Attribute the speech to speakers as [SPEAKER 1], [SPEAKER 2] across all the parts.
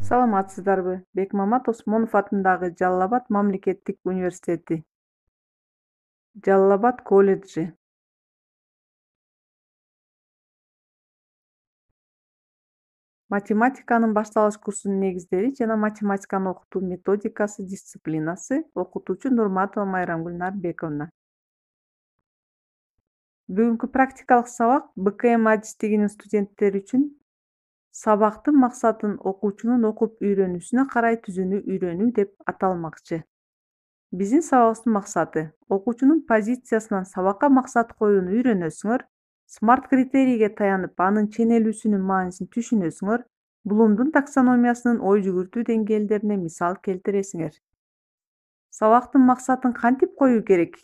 [SPEAKER 1] Саламатсыздарбы? Бекмамат Осмонов атындагы Жалал Абад мамлекеттик университети, Жалал Абад колледжи. Математиканын башталыш курсунун негиздери жана математиканы окутуу методикасы дисциплинасы. Окутуучу Нурматова Майрамгүл Нарбековна. Бүгүнкү практикалык сабак БКМ адистигинин студенттери үчүн сабактын максатын окуучунун окуп үйрөнүүсүнө карай түзүүнү үйрөнүү деп аталмакчы. Биздин сабагыбыздын максаты окуучунун позициясынан сабакка максат коюуну үйрөнөсүңөр, смарт критерийге таянып, анын ченелүүсүнүн маанисин түшүнөсүңөр, Блумдун таксономиясынын ой жүгүртүү деңгээлдерине мисал келтиресиңер. Сабактын максатын кантип коюу керек?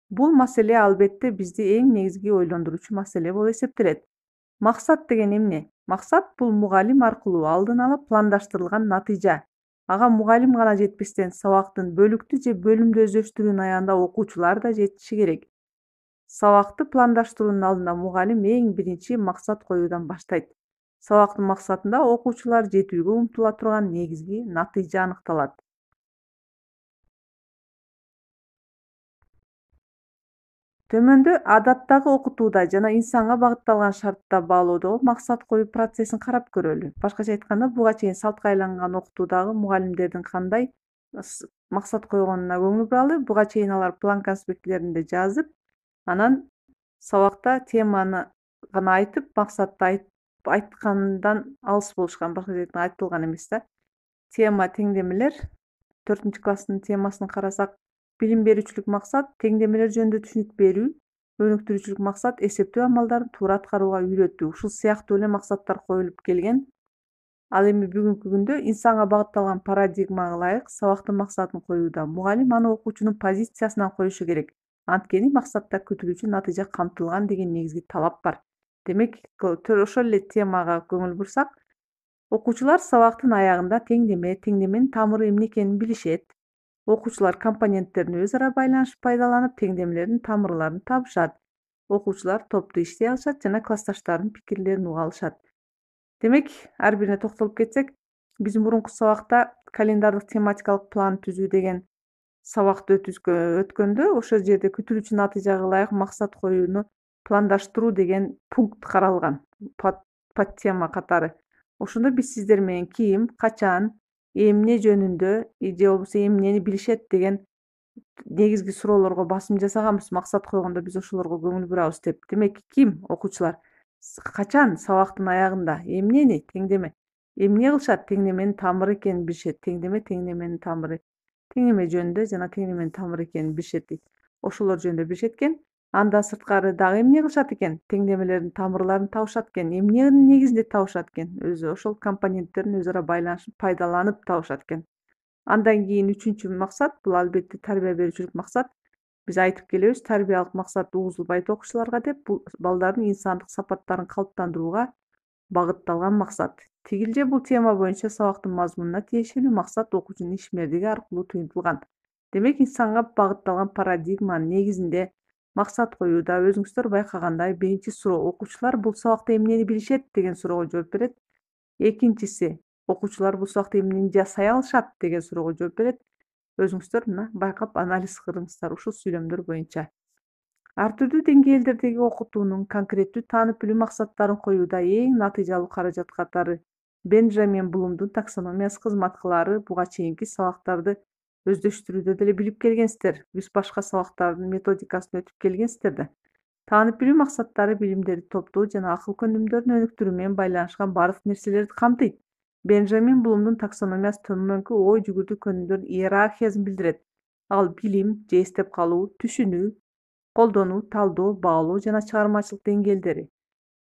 [SPEAKER 1] Бул маселе албетте бизди эң негизги ойлондуруучу маселе болуп эсептелет. Максат деген эмне? Максат бул мугалим аркылуу алдын ала пландаштырылган натыйжа. Ага мугалим гана жетпестен сабактын бөлүктүү же бөлүмдүү өздөштүрүүнүн аягында окуучулар да жетиши керек. Сабакты пландаштыруунун алдында мугалим эң биринчи максат коюудан баштайт. Сабактын максатында окуучулар жетүүгө умтула турган негизги натыйжа аныкталат. Төмөндө адаттагы окутууда жана инсанга багытталган шартта баалоодогу максат коюу процессин карап көрөлү. Башкача айтканда, буга чейин салтка айланган окутуудагы мугалимдердин кандай максат койгонуна көңүл буралы. Буга чейин алар план конспектилеринде жазып, анан сабакта теманы гана айтып, максатты айткандан алыс болушкан. Башкача айтканда айтылган эмес да. Тема теңдемелер. 4-класстын темасын карасак, билим берүүчүлүк максат теңдемелер жөнүндө түшүнүк берүү, өнүктүрүүчүлүк максат эсептөө амалдарын туура аткарууга үйрөтүү. Ушул сыяктуу эле максаттар коюлуп келген. Ал эми бүгүнкү күндө инсанга багытталган парадигмага ылайык сабактын максатын коюуда мугалим аны окуучунун позициясынан коюшу керек. Анткени максатта күтүлүүчү натыйжа камтылган деген негизги талап бар. Демек, ошол эле темага көңүл бурсак, окуучулар сабактын аягында теңдеменин тамыры эмне экенин билишет. Окуучулар компоненттерин өз ара байланышып пайдаланып, теңдемелердин тамырларын табышат. Окуучулар топтуу иштей алышат жана классташтарынын пикирлерин уга алышат. Демек, ар бирине токтолуп кетсек, биз мурунку сабакта календардык тематикалык план түзүү деген сабакты өткөндө, ошол жерде күтүлүүчү натыйжага ылайык максат коюуну пландаштыруу деген пункт каралган, подтема катары. Ошондо биз сиздер менен ким, качан, эмне жөнүндө же болбосо эмнени билишет деген негизги суроолорго басым жасаганбыз. Максат койгондо биз ошолорго көңүл бурабыз деп. Демек, ким? Окуучулар. Качан? Сабактын аягында. Эмнени? Теңдеме. Эмне кылышат? Теңдеменин тамыры экенин билишет. Теңдеменин тамыры. Теңдеме жөнүндө жана теңдеменин тамыры экенин билишет дейт. Ошолор жөнүндө билишет экен. Андан сырткары дагы эмне кылышат экен? Теңдемелердин тамырларын табышат экен. Эмненин негизинде табышат экен? Өзү ошол компоненттерин өз ара байланышып, пайдаланып табышат экен. Андан кийин 3-чү максат бул албетте тарбия берүүчүлүк максат. Биз айтып келебиз, тарбиялык максат угузулбайт окуучуларга деп, бул балдардын инсандык сапаттарын калыптандырууга багытталган максат. Тигил бул тема боюнча сабактын мазмунуна тиешелүү максат окуучунун ишмердиги аркылуу түйүнтүлган. Демек, инсанга багытталган парадигманын негизинде максат коюуда өзүңүздөр байкагандай биринчи суроо окуучулар бул сабакта эмнени билишет деген суроого жооп берет. Экинчиси окуучулар бул сабакта эмнени жасай алышат деген суроого жооп берет. Өзүңүздөр мына байкап анализ кылыңыздар ушул сүйлөмдөр боюнча. Ар түрдүү деңгээлдердеги окутуунун конкреттүү таанып билүү максаттарын коюуда эң натыйжалуу каражат катары Бенджамин Блумдун таксономиясы кызмат кылаары. Буга чейинки сабактарды өздөштүрүүдө деле билип келгенсиздер. Биз башка сабактардын методикасын өтүп келгенсиздер да. Таанып билүү максаттары билимдерди топтоо жана акыл көндүмдөрүн өнүктүрүү менен байланышкан бардык нерселерди камтыйт. Бенджамин Блумдун таксономиясы төмөнкү ой жүгүртүү көндүмдөрдүн иерархиясын билдирет. Ал билим же эстеп калуу, түшүнүү, колдонуу, талдоо, баалоо жана чыгармачылык деңгээлдери.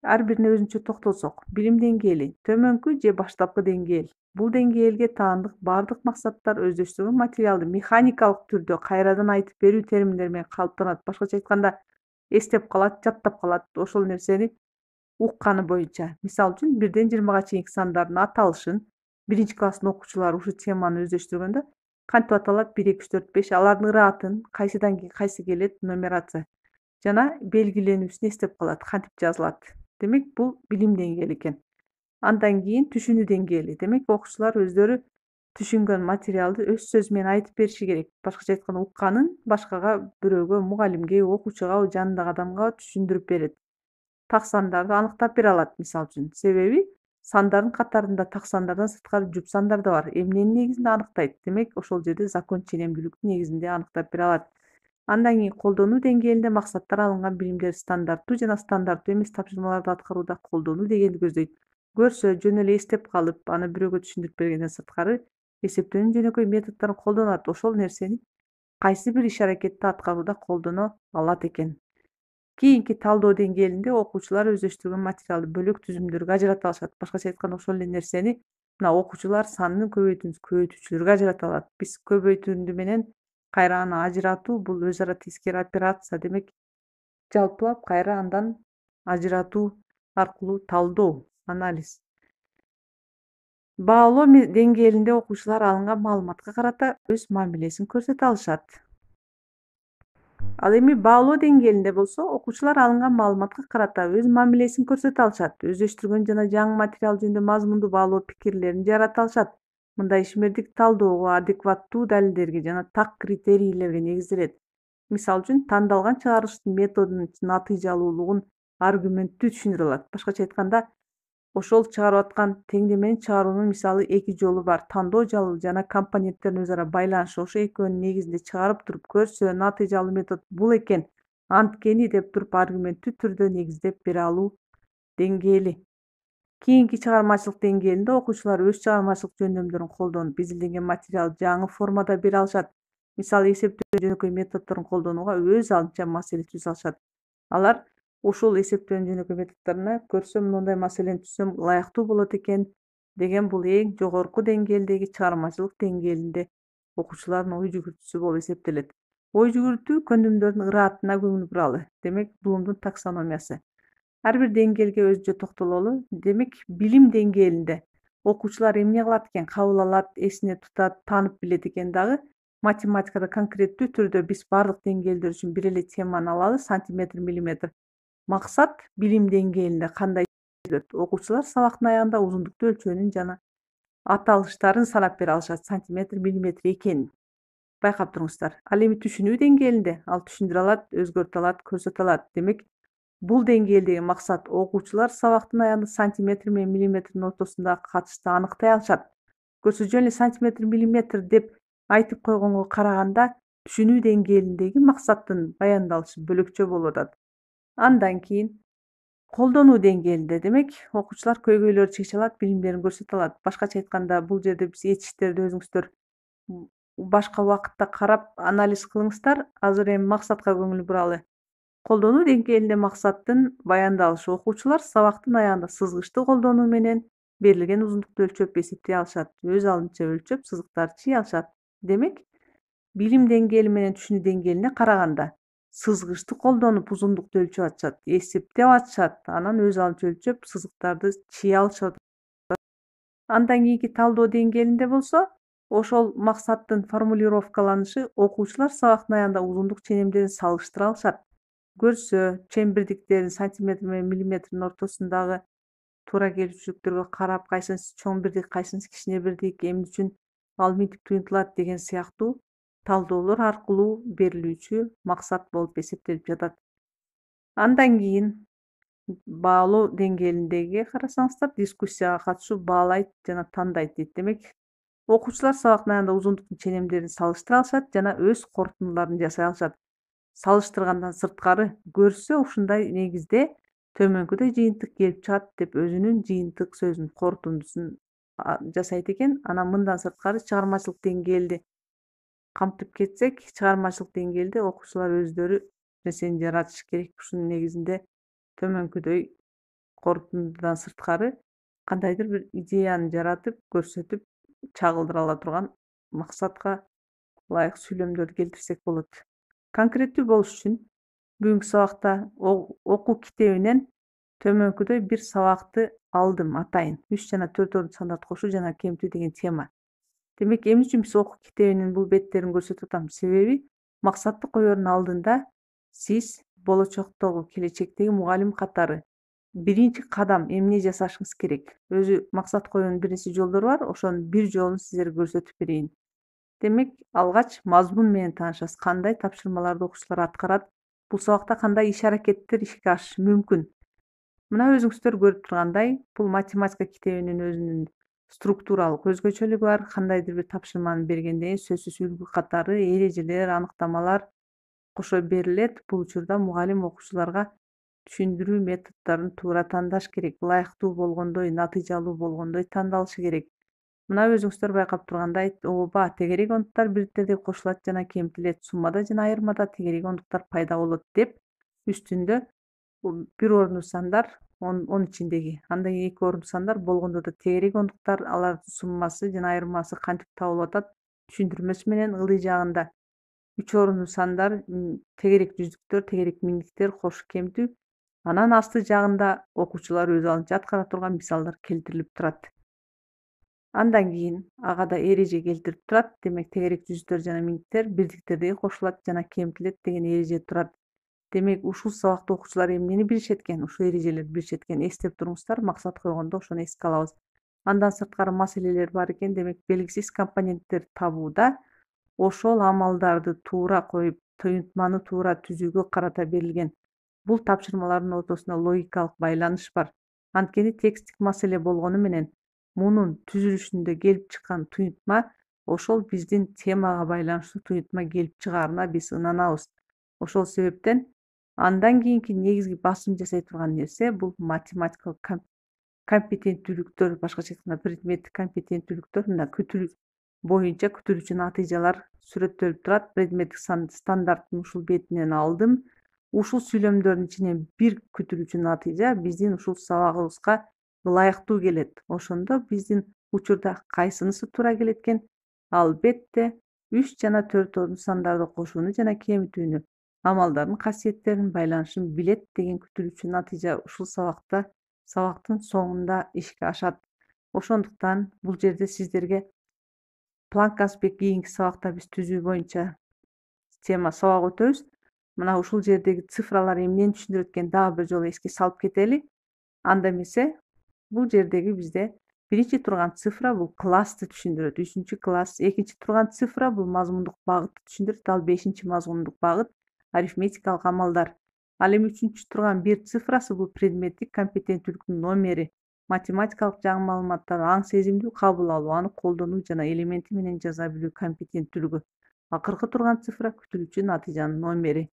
[SPEAKER 1] Ар бирине өзүнчө токтолсок, билим деңгээли төмөнкү же баштапкы деңгээл. Бул деңгээлге таандык бардык максаттар өздөштүрүлгөн материалды механикалык түрдө кайрадан айтып берүү терминдери менен калыптанат. Башкача айтканда, эстеп калат, жаттап калат ошол нерсени укканы боюнча. Мисалы үчүн 1-20 чейинки сандардын аталышын 1-класстын окуучулары ушул теманы өздөштүргөндө кантип аталат 1, 2, 3, 4, 5 алардын ыратын, кайсыдан кийин кайсы келет, нумерация жана белгиленүүсүн эстеп калат, кантип жазылат. Демек, бул билим деңгээли экен. Андан кийин түшүнүү деңгээли. Демек окуучулар өздөрү түшүнгөн материалды өз сөзү менен айтып бериши керек. Башкача айтканда укканын башкага, бирөөгө, мугалимге, окуучуга, жанындагы адамга түшүндүрүп берет. Так сандарды аныктап бере алат, мисалы үчүн. Себеби сандардын катарында так сандардан сырткары жуп сандар да бар. Эмненин негизинде аныктайт. Демек ошол жерде закон ченемдүүлүктүн негизинде аныктап бере алат. Андан кийин колдонуу деңгээлинде максаттар алынган билимдер стандарттуу жана стандарттуу эмес тапшырмаларды аткарууда колдонуу дегенди көздөйт. Көрсө, жөн эле эстеп калып, аны бирөөгө түшүндүрүп бергенден сырткары эсептөөнүн жөнөкөй методдорун колдонот. Ошол нерсени кайсы бир иш-аракетти аткарууда колдоно алат экен. Кийинки талдоо деңгээлинде окуучулар өздөштүргөн материалды бөлөк түзүмдөргө ажырата алышат. Башкача айтканда ошол эле нерсени мына окуучулар санын көбөйтүүчүлөргө ажырата алат. Биз көбөйтүндү менен кайра аны ажыратуу бул өз ара тескери операция. Демек жалпылап кайра андан ажыратуу аркылуу талдоо, анализ. Баалоо деңгээлинде окуучулар алынган маалыматка карата өз мамилесин көрсөтө алышат. Ал эми баалоо деңгээлинде болсо, окуучулар алынган маалыматка карата өз мамилесин көрсөтө алышат. Өздөштүргөн жана жаңы материал жөнүндө мазмундуу баалоо пикирлерин жарата алышат. Мындай ишмердик талдоого, адекваттуу далилдерге жана так критерийлерге негизделет. Мисалы үчүн, тандалган чыгарылыштын методунун натыйжалуулугун аргументтүү түшүндүрө алат. Башкача айтканда, ошол чыгарып аткан теңдемени чыгаруунун мисалы эки жолу бар. Тандоо жана компоненттердин өз ара байланышы. Ошо экөөнүн негизинде чыгарып туруп, көрсө, натыйжалуу метод бул экен, анткени деп туруп аргументтүү түрдө негиздеп бере алуу деңгээли. Кийинки чыгармачылык деңгээлинде окуучулар өз чыгармачылык жөндөмдөрүн колдонуп, изилденген материалды жаңы формада бере алышат. Мисалы, эсептөөнүн жөнөкөй методдорун колдонууга өз алдынча маселе түзө алышат. Алар ушул эсептөөнүн жөнөкөй методдоруна көрсөм, мындай маселени түзсөм ылайыктуу болот экен деген бул эң жогорку деңгээлдеги чыгармачылык деңгээлинде окуучулардын ой жүгүртүүсү болуп эсептелет. Ой жүгүртүү көндүмдөрдүн ыраатына көңүл буралы. Демек, Блумдун таксономиясы. Ар бир деңгээлге өзүнчө токтололу. Демек, билим деңгээлинде окуучулар эмне кылат экен, кабыл алат, эсине тутат, таанып билет экен дагы. Математикада конкреттүү түрдө биз бардык деңгээлдер үчүн бир эле теманы алалы, сантиметр, миллиметр. Максат билим деңгээлинде кандай жүрөт? Окуучулар сабактын аягында узундукту өлчөөнүн жана аталыштарын санап бере алышат, сантиметр, миллиметр экенин. Байкап туруңуздар. Ал эми түшүнүү деңгээлинде ал түшүндүрө алат, өзгөртө алат, көрсөтө алат. Демек, бул деңгээлдеги максат окуучулар сабактын аягында сантиметр менен миллиметрдин ортосундагы катышты аныктай алышат. Көрсө, жөн эле сантиметр, миллиметр деп айтып койгонго караганда түшүнүү деңгээлиндеги максаттын баяндалышы бөлөкчө болуп атат. Андан кийин колдонуу деңгээлинде, демек, окуучулар көйгөйлөрдү чече алат, билимдерин көрсөтө алат. Башкача айтканда, бул жерде биз этиштерди өзүңүздөр башка убакытта карап анализ кылыңыздар. Азыр эми максатка көңүл буралы. Колдонуу деңгээлинде максаттын баяндалышы. Окуучулар сабактын аягында сызгычты колдонуу менен берилген узундукту өлчөп эсептей алышат. Өз алдынча өлчөп, сызыктарды чыйа алышат. Демек, билим деңгээли менен түшүнүү деңгээлине караганда сызгычты колдонуп узундукту өлчөп атышат, эсептеп атышат, анан өз алдынча өлчөп, сызыктарды чыйа алышат. Андан кийинки талдоо деңгээлинде болсо, ошол максаттын формулировкаланышы окуучулар сабактын аягында узундук ченемдерин салыштыра алышат. Көрсө, чембирдиктердин сантиметр менен миллиметрдин ортосундагы туура келүүчүлүктөргө карап, кайсынысы чоң бирдик, кайсынысы кичине бирдик, эмне үчүн ал мынтип туюнтулат деген сыяктуу талдоолор аркылуу берилүүчү максат болуп эсептелип жатат. Андан кийин баалоо деңгээлиндеги карасаңыздар, дискуссияга катышуу баалайт жана тандайт дейт. Демек, окуучулар сабактын аягында узундуктун ченемдерин салыштыра алышат жана өз корутундуларын жасай алышат. Салыштыргандан сырткары көрсө, ушундай негизде төмөнкүдөй жыйынтык келип чыгат деп өзүнүн жыйынтык сөзүн, корутундусун жасайт экен. Анан мындан сырткары чыгармачылык деңгээлди камтып кетсек, чыгармачылык деңгээлде окуучулар өздөрү нерсени жаратышы керек. Ушунун негизинде төмөнкүдөй корутундудан сырткары кандайдыр бир идеяны жаратып, көрсөтүп, чагылдыра ала турган максатка ылайык сүйлөмдөрдү келтирсек болот. Конкреттүү болуш үчүн бүгүнкү сабакта окуу китебинен төмөнкүдөй бир сабакты алдым, атайын. 3 жана 4 сандарды кошуу жана кемитүү деген тема. Демек, эмне үчүн биз окуу китебинин бул беттерин көрсөтүп атабыз? Себеби максатты коердун алдында сиз болочоктогу, келечектеги мугалим катары биринчи кадам эмне жасашыңыз керек? Өзү максат коюунун биринчи жолдору бар. Ошонун бир жолун сиздерге көрсөтүп берейин. Демек, алгач мазмун менен таанышасыз. Кандай тапшырмаларды окуучулар аткарат? Бул сабакта кандай иш-аракеттер ишке ашышы мүмкүн? Мына өзүңүздөр көрүп тургандай, бул математика китебинин өзүнүн структуралык өзгөчөлүгү бар. Кандайдыр бир тапшырманы бергенден кийин сөзсүз үлгү катары, эрежелер, аныктамалар кошо берилет. Бул учурда мугалим окуучуларга түшүндүрүү методдорун туура тандаш керек. Ылайыктуу болгондой, натыйжалуу болгондой тандалышы керек. Мына өзүңүздөр байкап тургандай, ооба, тегерек ондуктар бирдиктердей кошулат жана кемитилет, суммада жана айырмада тегерек ондуктар пайда болот деп үстүндө бир орунду сандар, он ичиндеги, андан кийин 2 орунду сандар болгондо да тегерек ондуктар, алардын суммасы жана айырмасы кантип табылып атат түшүндүрмөсү менен ылдый жагында 3 орунду сандар, тегерек жүздүктөр, тегерек миңдиктер, кош кемтүү, анан асты жагында окуучулар өз алдынча аткара турган мисалдар келтирилип турат. Андан кийин ага да эреже келтирип турат. Демек, тегерек жүздөр жана миңдиктер бирдиктердеги кошулат жана кемитилет деген эреже турат. Демек, ушул сабакта окуучулар эмнени билишет экен, ушул эрежелерди билишет экен, эстеп туруңуздар, максат койгондо ошону эске алабыз. Андан сырткары маселелер бар экен. Демек, белгисиз компоненттерди табууда ошол амалдарды туура коюп, туюнтманы туура түзүүгө карата берилген. Бул тапшырмалардын ортосунда логикалык байланыш бар. Анткени текстик маселе болгону менен мунун түзүлүшүндө келип чыккан туюнтма ошол биздин темага байланыштуу туюнтма келип чыгаарына биз ынанабыз. Ошол себептен андан кийинки негизги басым жасай турган нерсе бул математикалык компетенттүүлүктөр, башкача айтканда предметтик компетенттүүлүктөр. Мына күтүлүш боюнча күтүлүүчү натыйжалар сүрөттөлүп турат. Предметтик стандарттын ушул бетинен алдым. Ушул сүйлөмдөрдүн ичинен бир күтүлүүчү натыйжа биздин ушул сабагыбызга ылайыктуу келет. Ошондо биздин учурда кайсынысы туура келет экен? Албетте 3 жана 4 орунду сандарды кошууну жана кемитүүнү, амалдардын касиеттерин, байланышын билет деген күтүлүүчү натыйжа ушул сабактын соңунда ишке ашат. Ошондуктан бул жерде сиздерге план конспект кийинки сабакта биз түзүү боюнча тема сабак өтөбүз. Мына ушул жердеги цифралар эмнени түшүндүрөт экен дагы бир жолу эске салып кетели. Анда эмесе бул жердеги бизде биринчи турган цифра бул классты түшүндүрөт. 3-класс. Экинчи турган цифра бул мазмундук багытты түшүндүрөт. Ал 5-чи мазмундук багыт арифметикалык амалдар. Ал эми 3-чү турган бир цифрасы бул предметтик компетенттүүлүктүн номери. Математикалык жаңы маалыматтарды аң сезимдүү кабыл алуу, аны колдонуу жана элементи менен жаза билүү компетенттүүлүгү. Акыркы турган цифра күтүлүүчү натыйжанын номери.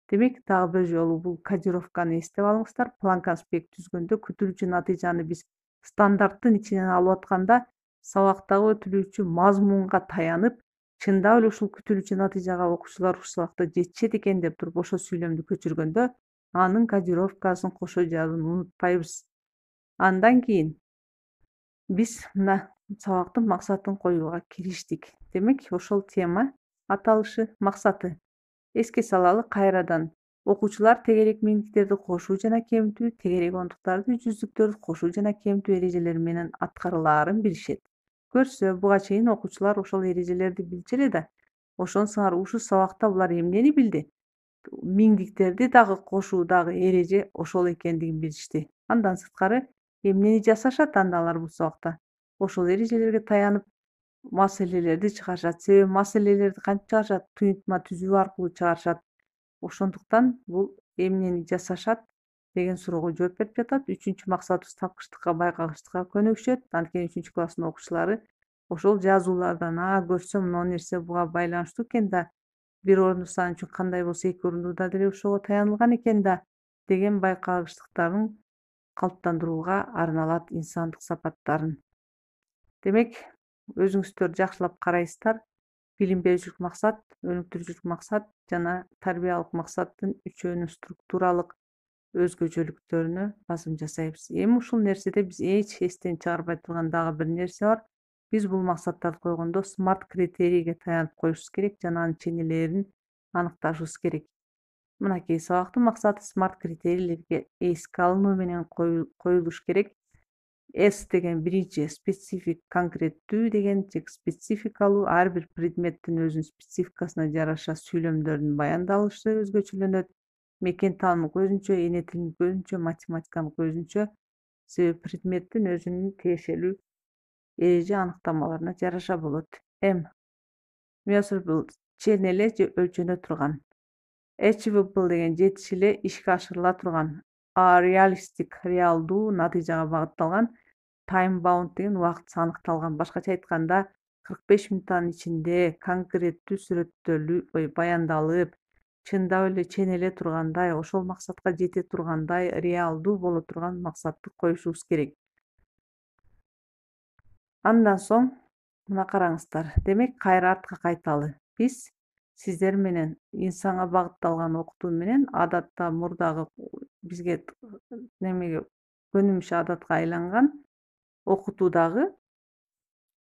[SPEAKER 1] Демек, дагы бир жолу бул кодировканы эстеп алыңыздар. План конспект түзгөндө күтүлүүчү натыйжаны биз стандарттын ичинен алып атканда сабактагы өтүлүүчү мазмунга таянып, чындап эле ушул күтүлүүчү натыйжага окуучулар ушул сабакта жетишет экен деп туруп ошол сүйлөмдү көчүргөндө анын кодировкасын кошо жазууну унутпайбыз. Андан кийин биз мына сабактын максатын коюуга кириштик. Демек, ошол тема аталышы, максаты. Эске салалы кайрадан. Окуучулар тегерек миңдиктерди кошуу жана кемитүү, тегерек ондуктарды, жүздүктөрдү кошуу жана кемитүү эрежелери менен аткарылаарын билишет. Көрсө, буга чейин окуучулар ошол эрежелерди билчү эле да. Ошонусуңар ушул сабакта булар эмнени билди? Миңдиктерди дагы кошуудагы эреже ошол экендигин билишти. Андан сырткары эмнени жасашат анда алар бул сабакта? Ошол эрежелерге таянып маселелерди чыгарышат. Себеби маселелерди кантип чыгарышат? Туюнтма түзүү аркылуу чыгарышат. Ошондуктан бул эмнени жасашат деген суроого жооп берип жатат. 3-чү максатыбыз тапкычтыкка, байкагычтыкка көнүгүшөт. Анткени 3-чү класстын окуучулары ошол жазуулардан көрсөм могу нерсе буга байланыштуу экен да, бир орунду сан үчүн кандай болсо 2 орундуда деле ошого таянылган экен да деген байкагычтыктарын калыптандырууга арналат инсандык сапаттарын. Демек, өзүңүздөр жакшылап карайсыздар. Билим берүүчүлүк максат, өнүктүрүүчүлүк максат жана тарбиялык максаттын үчөөнүн структуралык өзгөчөлүктөрүнө басым жасайбыз. Эми ушул нерседе биз эч эстен чыгарбай турган дагы бир нерсе бар. Биз бул максаттарды койгондо смарт критерийге таянып коюшубуз керек жана анын ченелерин аныкташыбыз керек. Мынакей сабактын максаты смарт критерийлерге эске алынуу менен коюлуш керек. S деген биринчи специфик, конкреттүү деген спецификалуу, ар бир предметтин өзүнүн спецификасына жараша сүйлөмдөрдүн баяндалышы өзгөчөлөнөт. мекен таанымы көзүнчө, эне тилинин көзүнчө, математиканын көзүнчө. Себеби предметтин өзүнүн тиешелүү эреже аныктамаларына жараша болот. Measurable чен эле же өлчөнө турган. Achievable деген жетиш эле ишке ашырыла турган. Realistic реалдуу натыйжага багытталган. Time bound деген убактысы аныкталган. Башкача айтканда 45 мүнөттүн ичинде конкреттүү сүрөттөлүп, баяндалып, чындап эле чен эле тургандай, ошол максатка жете тургандай, реалдуу боло турган максатты коюшубуз керек. Андан соң мына караңыздар. Демек кайра артка кайталы. Биз сиздер менен инсанга багытталган окутуу менен адатта мурдагы бизге немеге көнүмүш адатка айланган окутуудагы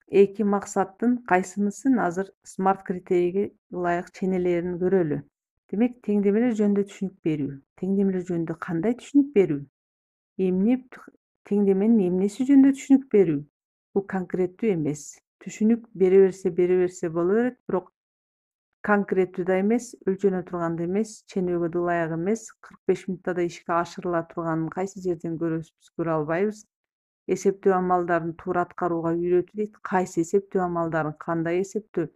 [SPEAKER 1] эки максаттын кайсынысын азыр смарт критерийге ылайык ченелерин көрөлү. Демек теңдемелер жөнүндө түшүнүк берүү. Теңдемелер жөнүндө кандай түшүнүк берүү? Эмне теңдеменин эмнеси жөнүндө түшүнүк берүү? Бул конкреттүү эмес. Түшүнүк бере берсе боло берет, бирок конкреттүү да эмес, өлчөнө турган да эмес, ченөөгө да ылайык эмес, 45 мүнөттө да ишке ашырыла турганын кайсы жерден көрөбүз, көрө албайбыз. Эсептөө амалдарын туура аткарууга үйрөтүү дейт. Кайсы эсептөө амалдарын кандай эсептөө?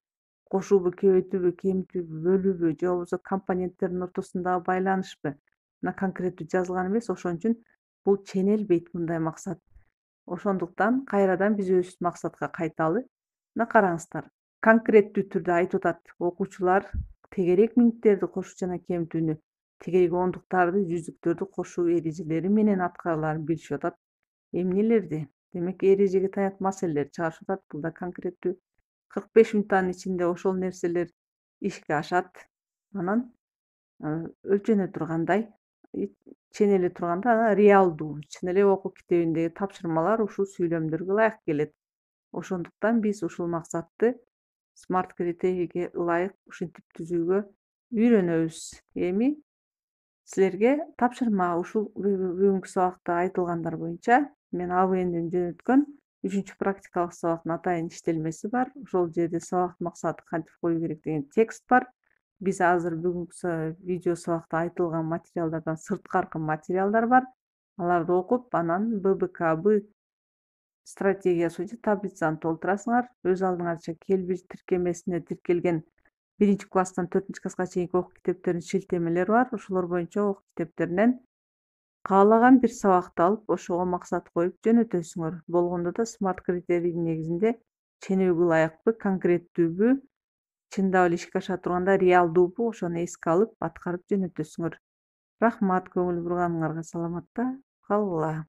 [SPEAKER 1] Кошуубу, көбөйтүүбү, кемитүүбү, бөлүүбү же болбосо компоненттердин ортосундагы байланышпы? Мына конкреттүү жазылган эмес, ошон үчүн бул ченелбейт мындай максат. Ошондуктан кайрадан биз өз максатка кайталы. Мына караңыздар. Конкреттүү түрдө айтып атат. Окуучулар тегерек мүнөттөрдү кошуу жана кемитүүнү, тегерек ондуктарды, жүздүктөрдү кошуу эрежелери менен аткарыларын билишип атат. Эмнелерди? Демек эрежеге таянып маселелер чыгарышып атат. Бул да конкреттүү. 45 мүнөттүн ичинде ошол нерселер ишке ашат. Анан өлчөнө тургандай, чен эле турганда анан реалдуу, чын эле окуу китебиндеги тапшырмалар ушул сүйлөмдөргө ылайык келет. Ошондуктан биз ушул максатты смарт критерийге ылайык ушинтип түзүүгө үйрөнөбүз. Эми силерге тапшырма. Ушул бүгүнкү сабакта айтылгандар боюнча мен АВНден жөнөткөн 3-практикалык сабактын атайын иштелмеси бар. Ошол жерде сабактын максаты кантип коюу керек деген текст бар. Биз азыр бүгүнкү видео сабакта айтылган материалдардан сырткаркы материалдар бар. Аларды окуп, анан ББКБ стратегиясы боюнча таблицаны толтурасыңар. Өз алдыңарча Келбир тиркемесине тиркелген 1-класстан 4-класска чейинки окуу китептеринин шилтемелери бар. Ошолор боюнча окуу китептеринен каалаган бир сабакты алып, ошого максат коюп жөнөтөсүңөр. Болгондо да смарт критерийдин негизинде ченөөгө ылайыкпы, конкреттүүбү, чындап эле ишке аша турганда реалдуубу, ошону эске алып, аткарып жөнөтөсүңөр. Рахмат, көңүл бурганыңарга саламатта калгыла.